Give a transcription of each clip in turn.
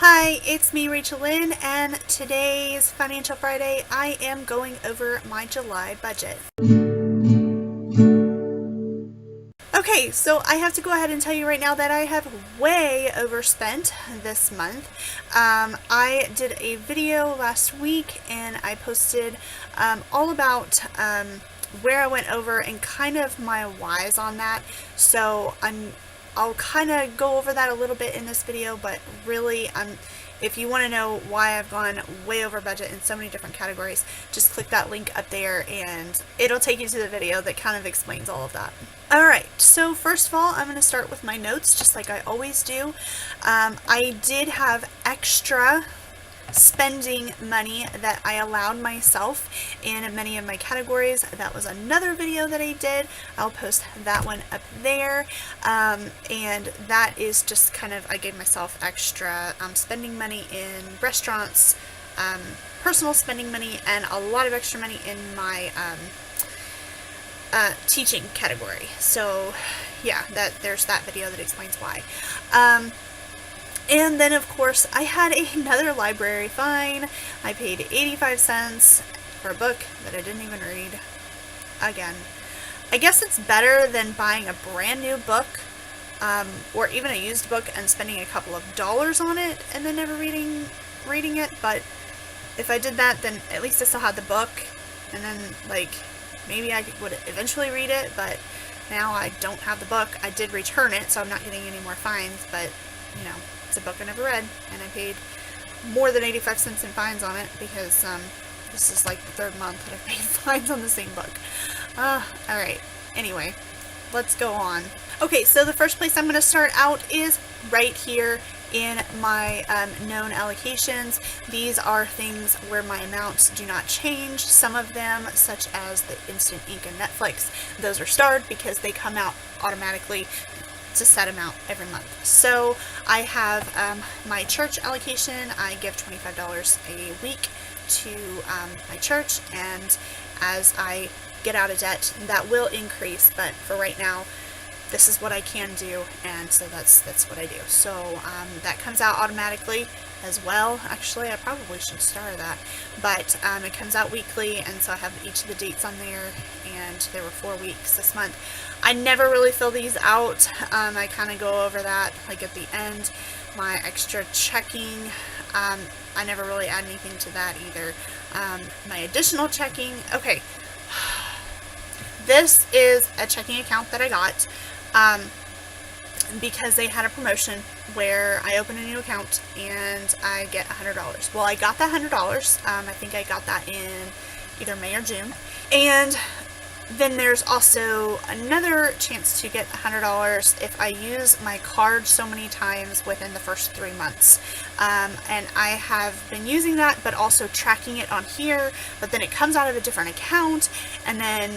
Hi, it's me, RachaelLyn, and today's Financial Friday, I am going over my July budget. Okay, so I have to go ahead and tell you right now that I have way overspent this month. I did a video last week and I posted all about where I went over and kind of my whys on that. So I'll kind of go over that a little bit in this video, but really, if you want to know why I've gone way over budget in so many different categories, just click that link up there and it'll take you to the video that kind of explains all of that. Alright, so first of all, I'm going to start with my notes, just like I always do. I did have extra spending money that I allowed myself in many of my categories. That was another video that I did. I'll post that one up there. And that is just kind of, I gave myself extra spending money in restaurants, personal spending money, and a lot of extra money in my teaching category. So yeah, there's that video that explains why. And then, of course, I had another library fine. I paid 85 cents for a book that I didn't even read. Again, I guess it's better than buying a brand new book, or even a used book and spending a couple of dollars on it and then never reading it. But if I did that, then at least I still had the book, and then, like, maybe I would eventually read it, but now I don't have the book. I did return it, so I'm not getting any more fines, but, you know, it's a book I never read, and I paid more than 85 cents in fines on it because this is like the third month that I've paid fines on the same book. Alright, anyway, let's go on. Okay, so the first place I'm going to start out is right here in my known allocations. These are things where my amounts do not change. Some of them, such as the Instant Ink and Netflix, those are starred because they come out automatically. It's a set amount every month. So I have my church allocation. I give $25 a week to my church, and as I get out of debt, that will increase, but for right now, this is what I can do, and so that's what I do. So that comes out automatically as well. Actually, I probably should star that, but it comes out weekly, and so I have each of the dates on there, and there were 4 weeks this month. I never really fill these out. I kind of go over that like at the end. My extra checking, I never really add anything to that either. My additional checking, okay, this is a checking account that I got because they had a promotion where I open a new account and I get $100. Well, I got that $100. I think I got that in either May or June. And then there's also another chance to get $100 if I use my card so many times within the first 3 months. And I have been using that, but also tracking it on here, but then it comes out of a different account, and then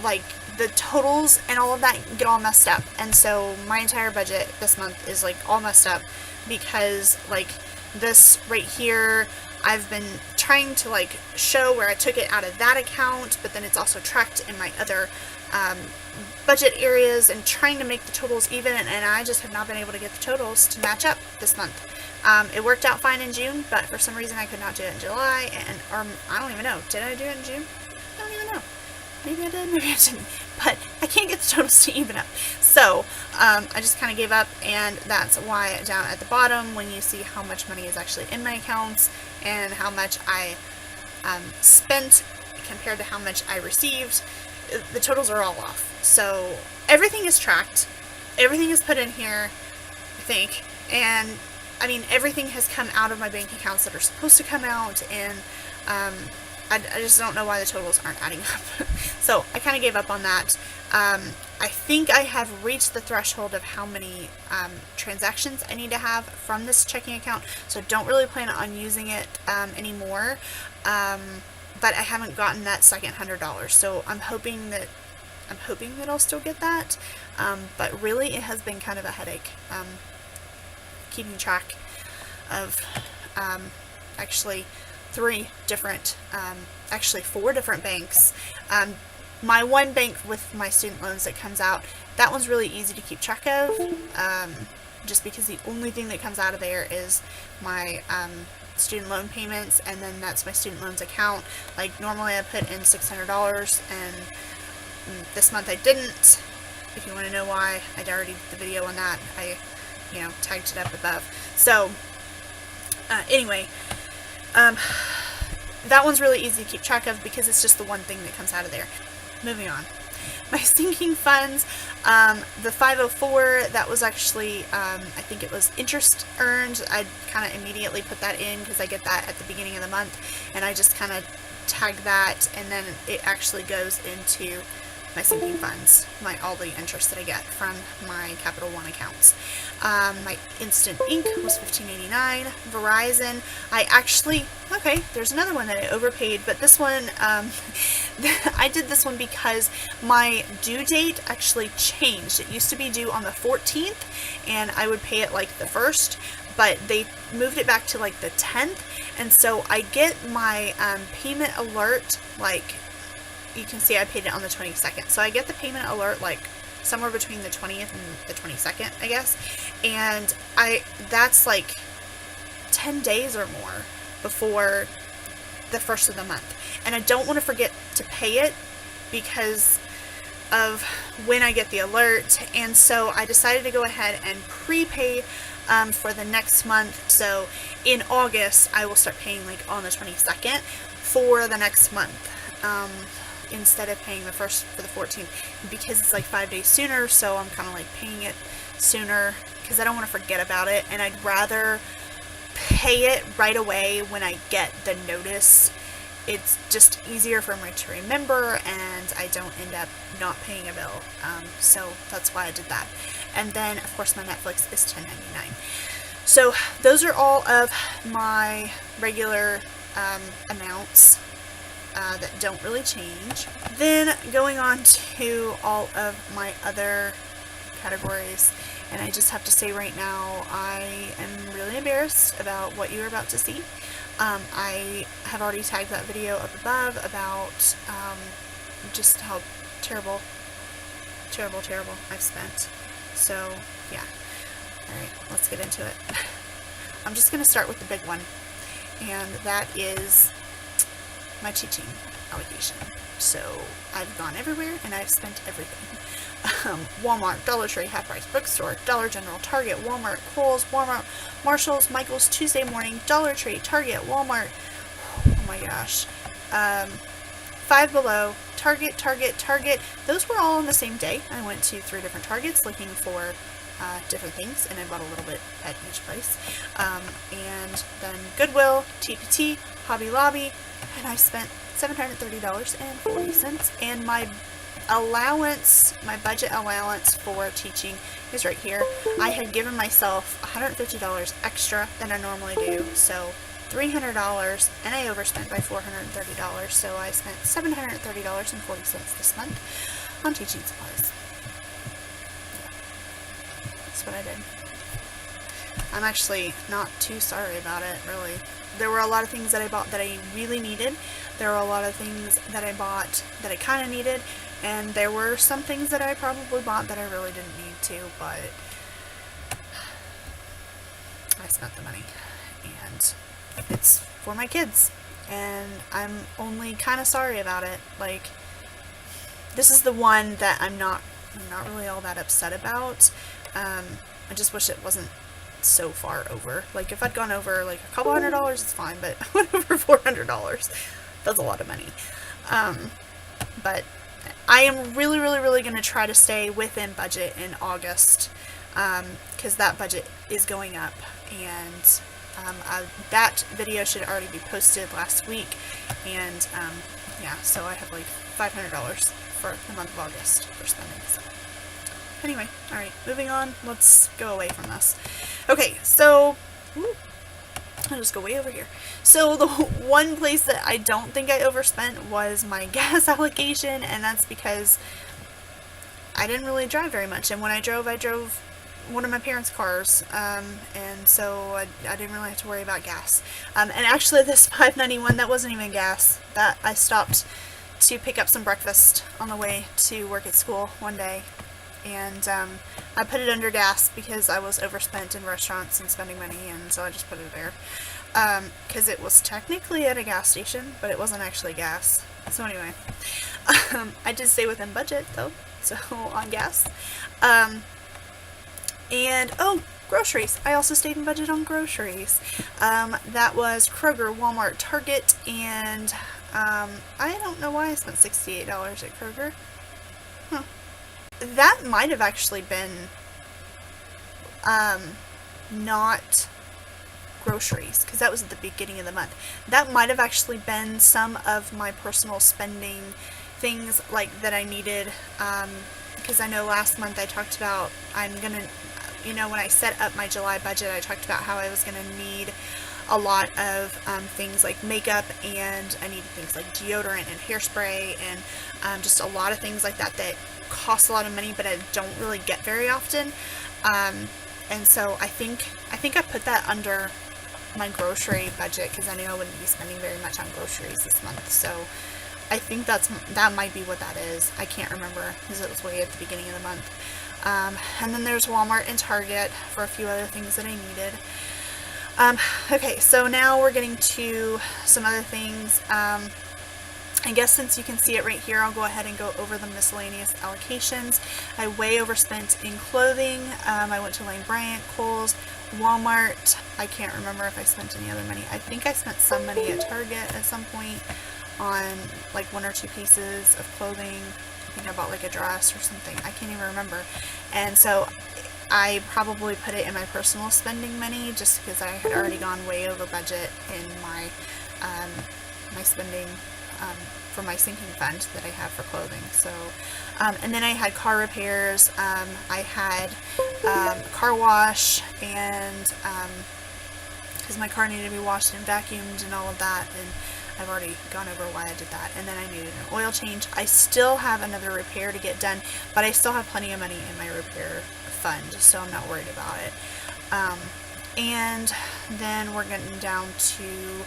like the totals and all of that get all messed up. And so my entire budget this month is like all messed up because like this right here, I've been trying to like show where I took it out of that account, but then it's also tracked in my other budget areas and trying to make the totals even, and I just have not been able to get the totals to match up this month. It worked out fine in June, but for some reason I could not do it in July, or I don't even know. Did I do it in June? I don't even know. Maybe I did, maybe I didn't. But I can't get the totals to even up. So I just kind of gave up, and that's why down at the bottom, when you see how much money is actually in my accounts and how much I spent compared to how much I received, the totals are all off. So everything is tracked. Everything is put in here, I think. And I mean, everything has come out of my bank accounts that are supposed to come out, and I just don't know why the totals aren't adding up. So I kind of gave up on that. I think I have reached the threshold of how many transactions I need to have from this checking account, so don't really plan on using it anymore. But I haven't gotten that second $100, so I'm hoping that I'll still get that. But really, it has been kind of a headache keeping track of actually 4 different banks. My one bank with my student loans that comes out, that one's really easy to keep track of. just because the only thing that comes out of there is my student loan payments, and then that's my student loans account. Like normally I put in $600, and this month I didn't. If you want to know why, I already did the video on that. I tagged it up above. So anyway, that one's really easy to keep track of because it's just the one thing that comes out of there. Moving on. My sinking funds, the 504, that was actually, I think it was interest earned. I kind of immediately put that in because I get that at the beginning of the month, and I just kind of tag that, and then it actually goes into my sinking funds, all the interest that I get from my Capital One accounts. My Instant Ink was $15.89. Verizon, okay, there's another one that I overpaid, but this one, I did this one because my due date actually changed. It used to be due on the 14th, and I would pay it like the 1st, but they moved it back to like the 10th, and so I get my payment alert, like, you can see I paid it on the 22nd, so I get the payment alert like somewhere between the 20th and the 22nd, I guess, and that's like 10 days or more before the 1st of the month, and I don't want to forget to pay it because of when I get the alert, and so I decided to go ahead and prepay for the next month. So in August I will start paying like on the 22nd for the next month, instead of paying the 1st for the 14th, because it's like 5 days sooner, so I'm kind of like paying it sooner because I don't want to forget about it, and I'd rather pay it right away when I get the notice. It's just easier for me to remember, and I don't end up not paying a bill, so that's why I did that. And then of course my Netflix is $10.99. So those are all of my regular amounts that don't really change. Then going on to all of my other categories, and I just have to say right now, I am really embarrassed about what you're about to see. I have already tagged that video up above about just how terrible I've spent. So yeah, alright, let's get into it. I'm just going to start with the big one, and that is my teaching allocation. So I've gone everywhere and I've spent everything. Walmart, Dollar Tree, Half Price Bookstore, Dollar General, Target, Walmart, Kohl's, Walmart, Marshall's, Michael's, Tuesday Morning, Dollar Tree, Target, Walmart, oh my gosh, Five Below, Target. Those were all on the same day. I went to 3 different Targets looking for different things, and I bought a little bit at each place. And then Goodwill, TPT, Hobby Lobby, and I spent $730.40, and my allowance, my budget allowance for teaching is right here. I had given myself $150 extra than I normally do, so $300, and I overspent by $430, so I spent $730.40 this month on teaching supplies. That's what I did. I'm actually not too sorry about it, really. There were a lot of things that I bought that I really needed. There were a lot of things that I bought that I kind of needed, and there were some things that I probably bought that I really didn't need to, but I spent the money, and it's for my kids, and I'm only kind of sorry about it. Like, this is the one that I'm not really all that upset about. I just wish it wasn't so far over. Like, if I'd gone over like a couple $100s, it's fine, but I went over $400. That's a lot of money. But I am really going to try to stay within budget in August, because that budget is going up, and that video should already be posted last week, and yeah, so I have like $500 for the month of August for spending. So anyway, alright, moving on. Let's go away from this. Okay, so I'll just go way over here. So the one place that I don't think I overspent was my gas allocation, and that's because I didn't really drive very much, and when I drove one of my parents' cars, and so I didn't really have to worry about gas. And actually this $5.91, that wasn't even gas. That I stopped to pick up some breakfast on the way to work at school one day, and I put it under gas because I was overspent in restaurants and spending money, and so I just put it there. Because it was technically at a gas station, but it wasn't actually gas. So anyway, I did stay within budget though, so on gas. And oh, groceries. I also stayed in budget on groceries. That was Kroger, Walmart, Target, and I don't know why I spent $68 at Kroger. Huh. That might have actually been not groceries, because that was at the beginning of the month. That might have actually been some of my personal spending, things like that I needed, because I know last month I talked about when I set up my July budget, I talked about how I was going to need a lot of things like makeup, and I needed things like deodorant and hairspray, and just a lot of things like that cost a lot of money, but I don't really get very often. And so I think I put that under my grocery budget, because I knew I wouldn't be spending very much on groceries this month. So I think that might be what that is. I can't remember, because it was way at the beginning of the month. And then there's Walmart and Target for a few other things that I needed. Okay, so now we're getting to some other things. I guess since you can see it right here, I'll go ahead and go over the miscellaneous allocations. I way overspent in clothing. I went to Lane Bryant, Kohl's, Walmart. I can't remember if I spent any other money. I think I spent some money at Target at some point on like 1 or 2 pieces of clothing. I think I bought like a dress or something. I can't even remember. And so I probably put it in my personal spending money, just because I had already gone way over budget in my my spending for my sinking fund that I have for clothing. So, and then I had car repairs. I had car wash, and because my car needed to be washed and vacuumed and all of that, and I've already gone over why I did that. And then I needed an oil change. I still have another repair to get done, but I still have plenty of money in my repair fund, so I'm not worried about it. And then we're getting down to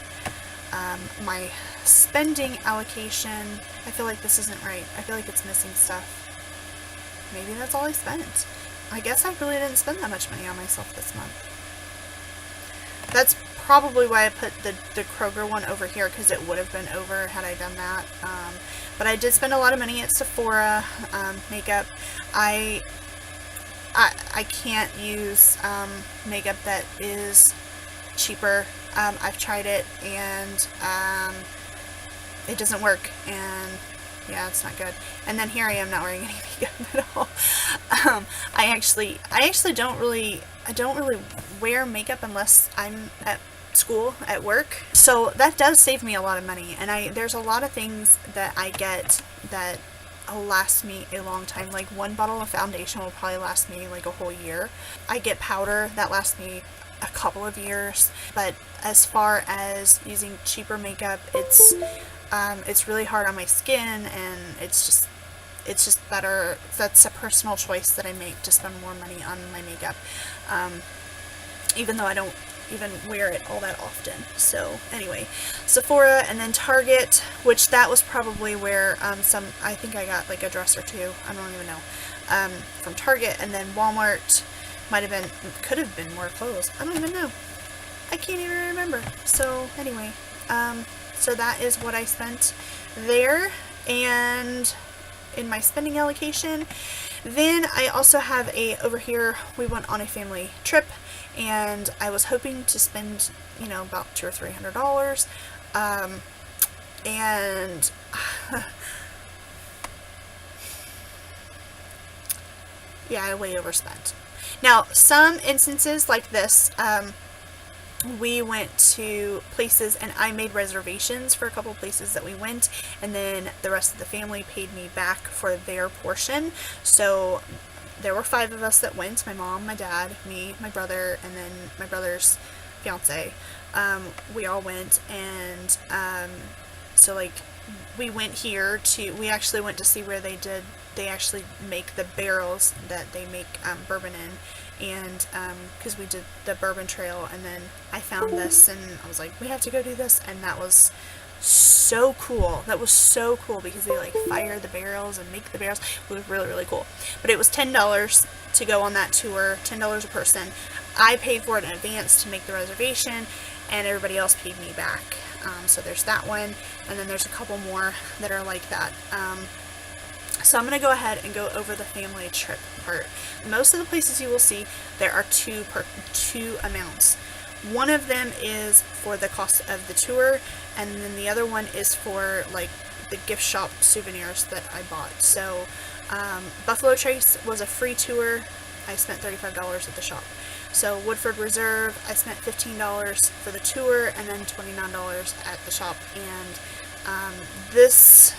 my spending allocation. I feel like this isn't right. I feel like it's missing stuff. Maybe that's all I spent. I guess I really didn't spend that much money on myself this month. That's probably why I put the Kroger one over here, because it would have been over had I done that. But I did spend a lot of money at Sephora. Makeup. I can't use makeup that is cheaper. I've tried it, and it doesn't work, and yeah, it's not good. And then here I am not wearing any makeup at all. I actually don't really wear makeup unless I'm at school, at work. So that does save me a lot of money, and there's a lot of things that I get that last me a long time. Like 1 bottle of foundation will probably last me like a whole year. I get powder that lasts me a couple of years, but as far as using cheaper makeup, it's really hard on my skin, and it's just better. That's a personal choice that I make, to spend more money on my makeup, even though I don't even wear it all that often. So anyway, Sephora, and then Target, which that was probably where I think I got like a dress or 2, I don't even know, from Target. And then Walmart could have been more clothes. I don't even know. I can't even remember. So anyway, so that is what I spent there, and in my spending allocation. Then I also have over here, we went on a family trip, and I was hoping to spend, about $200 or $300, and yeah, I way overspent. Now, some instances like this, we went to places, and I made reservations for a couple places that we went, and then the rest of the family paid me back for their portion. So there were 5 of us that went: my mom, my dad, me, my brother, and then my brother's fiance. We all went, and so like we actually went to see where they actually make the barrels that they make bourbon in, and because we did the bourbon trail, and then I found this, and I was like, we have to go do this, and that was so cool. That was so cool because they like fire the barrels and make the barrels. It was really, really cool. But it was $10 to go on that tour, $10 a person. I paid for it in advance to make the reservation, and everybody else paid me back. So there's that one, and then there's a couple more that are like that. So I'm going to go ahead and go over the family trip part. Most of the places you will see, there are two amounts. One of them is for the cost of the tour, and then the other one is for like the gift shop souvenirs that I bought. So Buffalo Trace was a free tour. I spent $35 at the shop. So Woodford Reserve, I spent $15 for the tour and then $29 at the shop. And this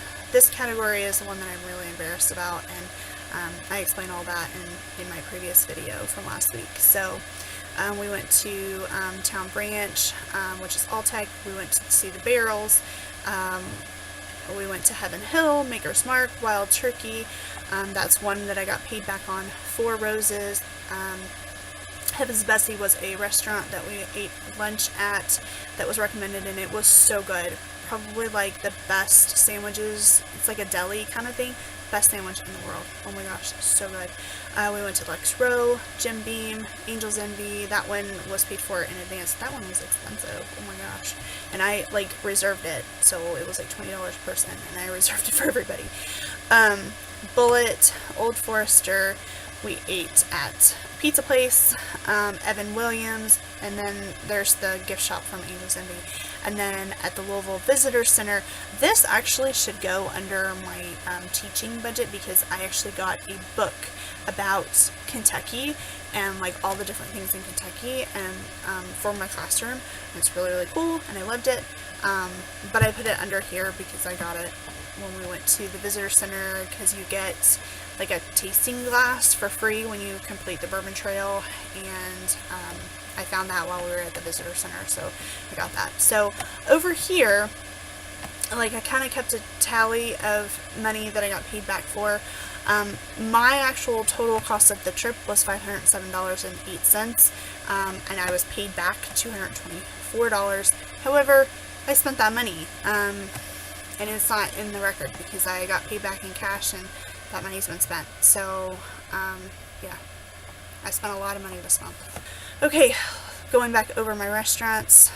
category is the one that I'm really embarrassed about, and I explain all that in my previous video from last week. So we went to Town Branch, which is Alltech. We went to see the barrels. We went to Heaven Hill, Maker's Mark, Wild Turkey. That's one that I got paid back on. Four Roses. Heaven's Bessie was a restaurant that we ate lunch at that was recommended, and it was so good. Probably like the best sandwiches. It's like a deli kind of thing. Best sandwich in the world. Oh my gosh, so good. We went to Lex Row, Jim Beam, Angel's Envy. That one was paid for in advance. That one was expensive. Oh my gosh. And I like reserved it, so it was like $20 a person, and I reserved it for everybody. Bullet, Old Forester. We ate at Pizza Place, Evan Williams, and then there's the gift shop from Angel's Envy. And then at the Louisville Visitor Center, this actually should go under my teaching budget because I actually got a book about Kentucky and like all the different things in Kentucky and for my classroom. And it's really, really cool, and I loved it. But I put it under here because I got it when we went to the Visitor Center, because you get like a tasting glass for free when you complete the Bourbon Trail, and I found that while we were at the Visitor Center, so I got that. So over here, like I kind of kept a tally of money that I got paid back for. My actual total cost of the trip was $507.08, and I was paid back $224. However, I spent that money, and it's not in the record because I got paid back in cash and that money's been spent. So, yeah, I spent a lot of money this month. Okay, going back over my restaurants,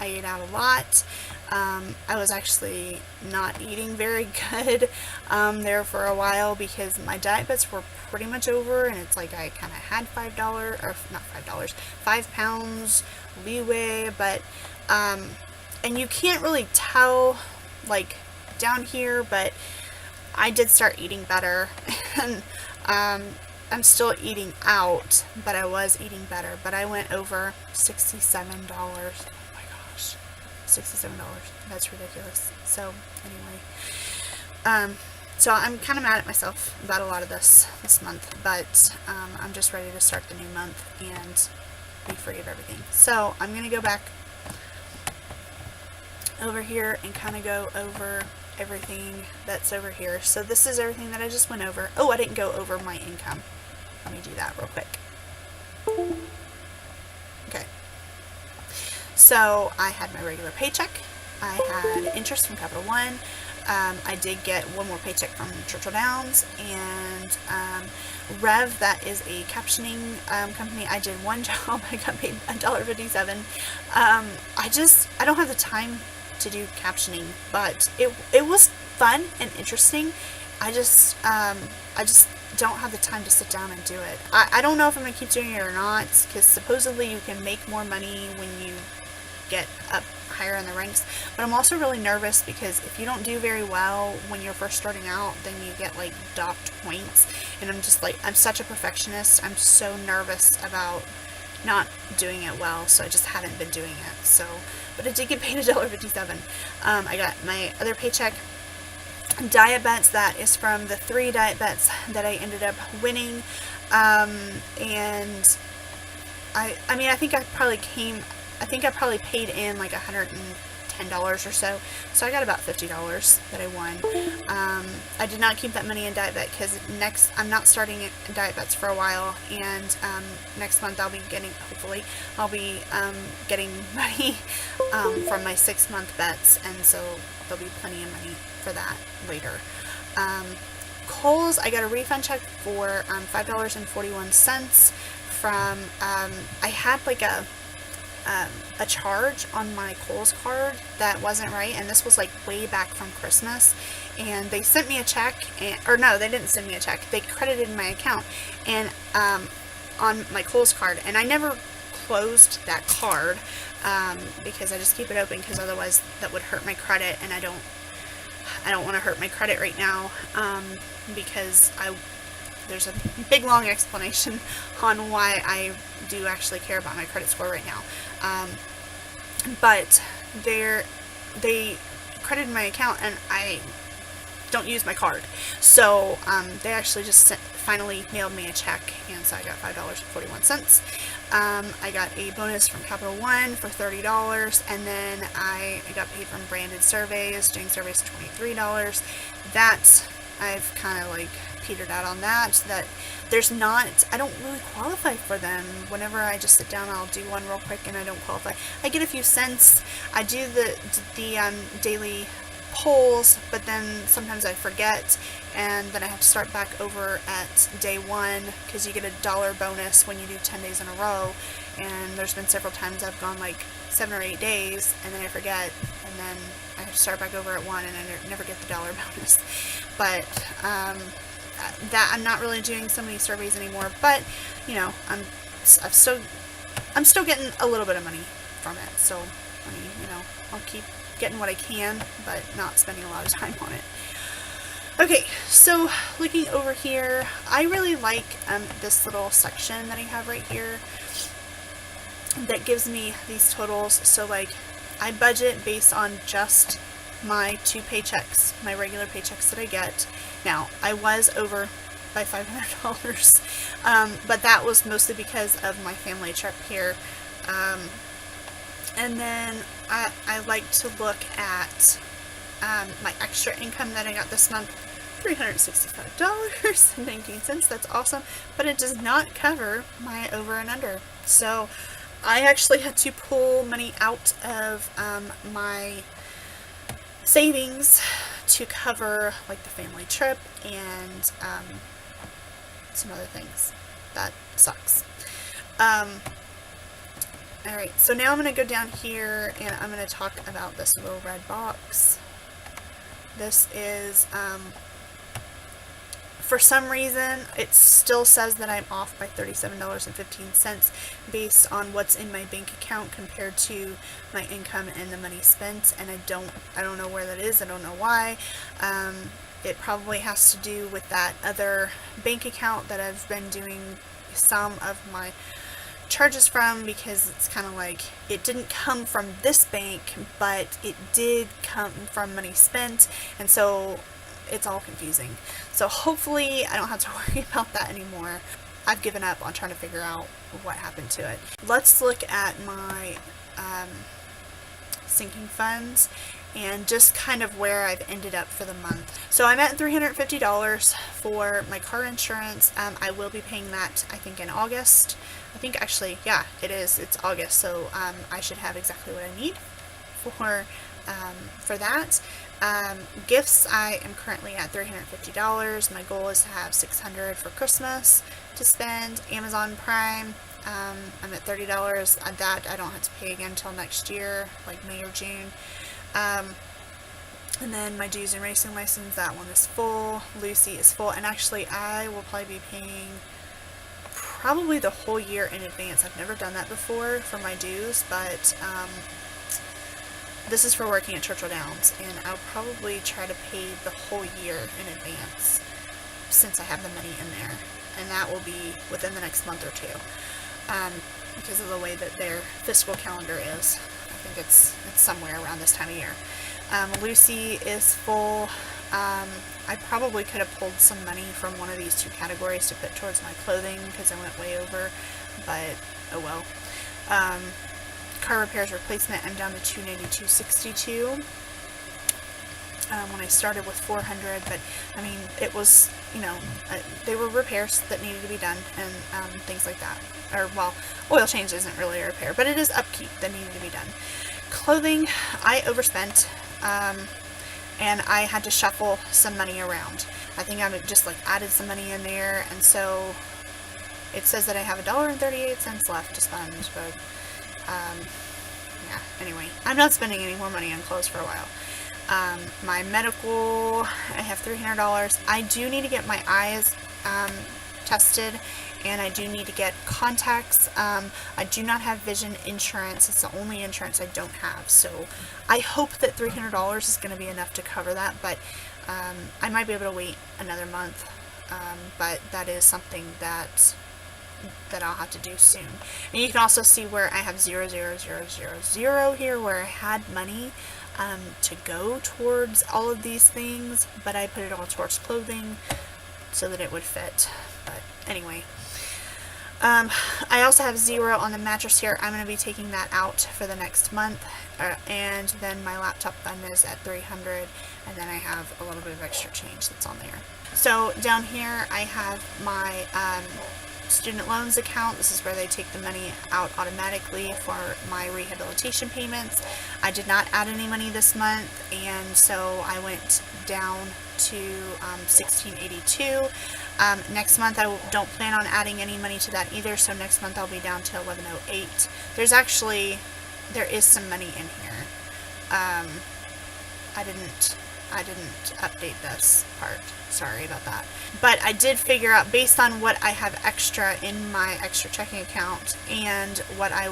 I ate out a lot. I was actually not eating very good there for a while because my diet bets were pretty much over, and it's like I kind of had $5, or not $5, 5 pounds leeway, but, and you can't really tell, like, down here, but I did start eating better, and I'm still eating out, but I was eating better, but I went over $67. Oh my gosh, $67. That's ridiculous. So anyway, so I'm kind of mad at myself about a lot of this month, but I'm just ready to start the new month and be free of everything. So I'm going to go back over here and kind of go over everything that's over here. So this is everything that I just went over. Oh, I didn't go over my income. Let me do that real quick. Okay. So I had my regular paycheck. I had interest from Capital One. I did get one more paycheck from Churchill Downs, and Rev, that is a captioning company. I did one job. I got paid $1.57. I don't have the time to do captioning, but it was fun and interesting. I just don't have the time to sit down and do it. I don't know if I'm going to keep doing it or not, because supposedly you can make more money when you get up higher in the ranks, but I'm also really nervous because if you don't do very well when you're first starting out, then you get like docked points, and I'm just like, I'm such a perfectionist. I'm so nervous about not doing it well, so I just haven't been doing it. So, but I did get paid $1.57. I got my other paycheck. Diet bets, that is from the 3 diet bets that I ended up winning, and I mean, I think I probably paid in like $110 $10 or so. So I got about $50 that I won. I did not keep that money in Diet Bet because I'm not starting Diet Bets for a while, and next month I'll be getting, hopefully, I'll be getting money from my 6-month bets, and so there'll be plenty of money for that later. Kohl's, I got a refund check for $5.41 from, I had like a charge on my Kohl's card that wasn't right, and this was like way back from Christmas, and they sent me a check, or no, they didn't send me a check, they credited my account and on my Kohl's card, and I never closed that card because I just keep it open because otherwise that would hurt my credit, and I don't want to hurt my credit right now because there's a big long explanation on why I do actually care about my credit score right now. But they credited my account and I don't use my card. So they actually just finally mailed me a check, and so I got $5.41. I got a bonus from Capital One for $30, and then I got paid from Branded Surveys, doing surveys $23. That I've kind of like petered out on that, so that I don't really qualify for them. Whenever I just sit down, I'll do one real quick and I don't qualify. I get a few cents. I do the daily polls, but then sometimes I forget, and then I have to start back over at day one because you get $1 bonus when you do 10 days in a row, and there's been several times I've gone like 7 or 8 days and then I forget, and then I have to start back over at one and I never get the $1 bonus. But that I'm not really doing so many surveys anymore, but you know, I'm still getting a little bit of money from it, so I mean, you know, I'll keep getting what I can, but not spending a lot of time on it. Okay, so looking over here, I really like this little section that I have right here that gives me these totals. So like, I budget based on just my 2 paychecks, my regular paychecks that I get. Now, I was over by $500, but that was mostly because of my family trip here. And then I like to look at my extra income that I got this month, $365.19. That's awesome, but it does not cover my over and under. So I actually had to pull money out of my savings to cover like the family trip and some other things. That sucks. Alright, so now I'm going to go down here and I'm going to talk about this little red box. This is, for some reason, it still says that I'm off by $37.15 based on what's in my bank account compared to my income and the money spent, and I don't know where that is. I don't know why. It probably has to do with that other bank account that I've been doing some of my charges from, because it's kind of like it didn't come from this bank, but it did come from money spent, and so it's all confusing. So hopefully I don't have to worry about that anymore. I've given up on trying to figure out what happened to it. Let's look at my sinking funds and just kind of where I've ended up for the month. So I'm at $350 for my car insurance. I will be paying that, I think, in August. I think actually, yeah, it is. It's August, so I should have exactly what I need for that. Gifts, I am currently at $350. My goal is to have $600 for Christmas to spend. Amazon Prime, I'm at $30. That I don't have to pay again until next year, like May or June. And then my dues and racing license, that one is full. Lucy is full, and actually I will probably be paying probably the whole year in advance. I've never done that before for my dues, but this is for working at Churchill Downs, and I'll probably try to pay the whole year in advance since I have the money in there, and that will be within the next month or two, because of the way that their fiscal calendar is. I think it's somewhere around this time of year. Lucy is full. I probably could have pulled some money from one of these 2 categories to put towards my clothing because I went way over, but oh well. car repairs replacement, I'm down to $292.62. When I started with 400, but I mean, it was, they were repairs that needed to be done, and things like that. Or, well, oil change isn't really a repair, but it is upkeep that needed to be done. Clothing, I overspent, and I had to shuffle some money around. I think I just added some money in there, and so it says that I have $1.38 left to spend, but yeah, anyway, I'm not spending any more money on clothes for a while. My medical, I have $300. I do need to get my eyes tested, and I do need to get contacts. I do not have vision insurance. It's the only insurance I don't have, so I hope that $300 is going to be enough to cover that, but I might be able to wait another month, but that is something that I'll have to do soon. And you can also see where I have 0, 0, 0, 0, 0 here, where I had money to go towards all of these things, but I put it all towards clothing so that it would fit. But anyway, I also have 0 on the mattress here. I'm going to be taking that out for the next month, and then my laptop fund is at $300, and then I have a little bit of extra change that's on there. So down here I have my student loans account. This is where they take the money out automatically for my rehabilitation payments. I did not add any money this month, and so I went down to $16.82. Next month I don't plan on adding any money to that either, so next month I'll be down to $11.08. There is some money in here. I didn't update this part. Sorry about that. But I did figure out, based on what I have extra in my extra checking account and what I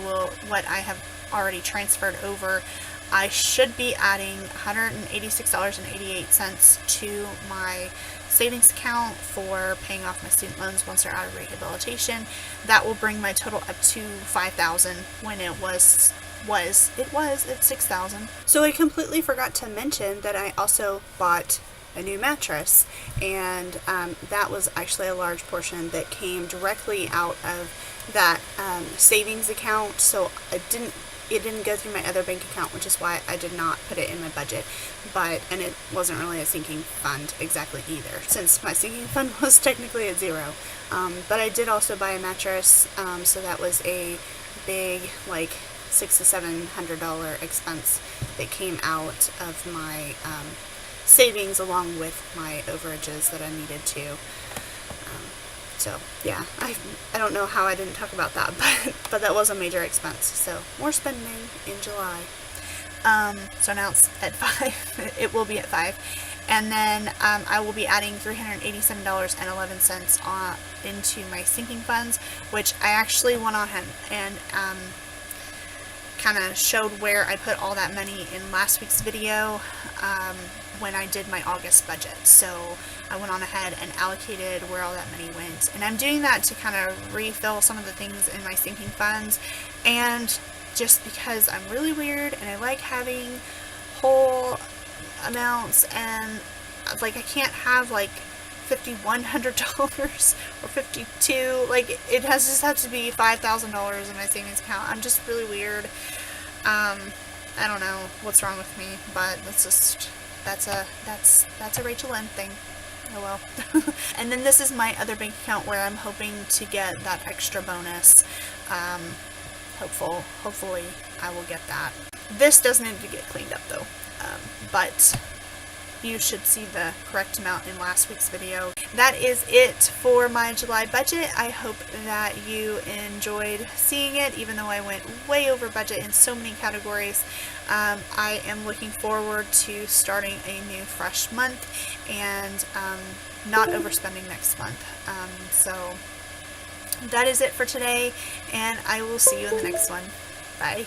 have already transferred over, I should be adding $186.88 to my savings account for paying off my student loans once they're out of rehabilitation. That will bring my total up to $5,000 when it was at $6,000. So I completely forgot to mention that I also bought a new mattress, and that was actually a large portion that came directly out of that savings account. So it didn't go through my other bank account, which is why I did not put it in my budget. And it wasn't really a sinking fund exactly either, since my sinking fund was technically at 0. But I did also buy a mattress, so that was a big $600 to $700 expense that came out of my savings, along with my overages that I needed to. So yeah, I don't know how I didn't talk about that, but that was a major expense. So more spending in July. So now it's at 5. It will be at 5. And then I will be adding $387.11 into my sinking funds, which I actually went on and kind of showed where I put all that money in last week's video when I did my August budget. So I went on ahead and allocated where all that money went. And I'm doing that to kind of refill some of the things in my sinking funds, and just because I'm really weird and I like having whole amounts, and I can't have $5,100 or $52. It just has to be $5,000 in my savings account. I'm just really weird. I don't know what's wrong with me, but that's a RachaelLyn thing. Oh well. And then this is my other bank account where I'm hoping to get that extra bonus. Hopefully I will get that. This does need to get cleaned up though, but you should see the correct amount in last week's video. That is it for my July budget. I hope that you enjoyed seeing it, even though I went way over budget in so many categories. I am looking forward to starting a new fresh month and not overspending next month. So that is it for today, and I will see you in the next one. Bye.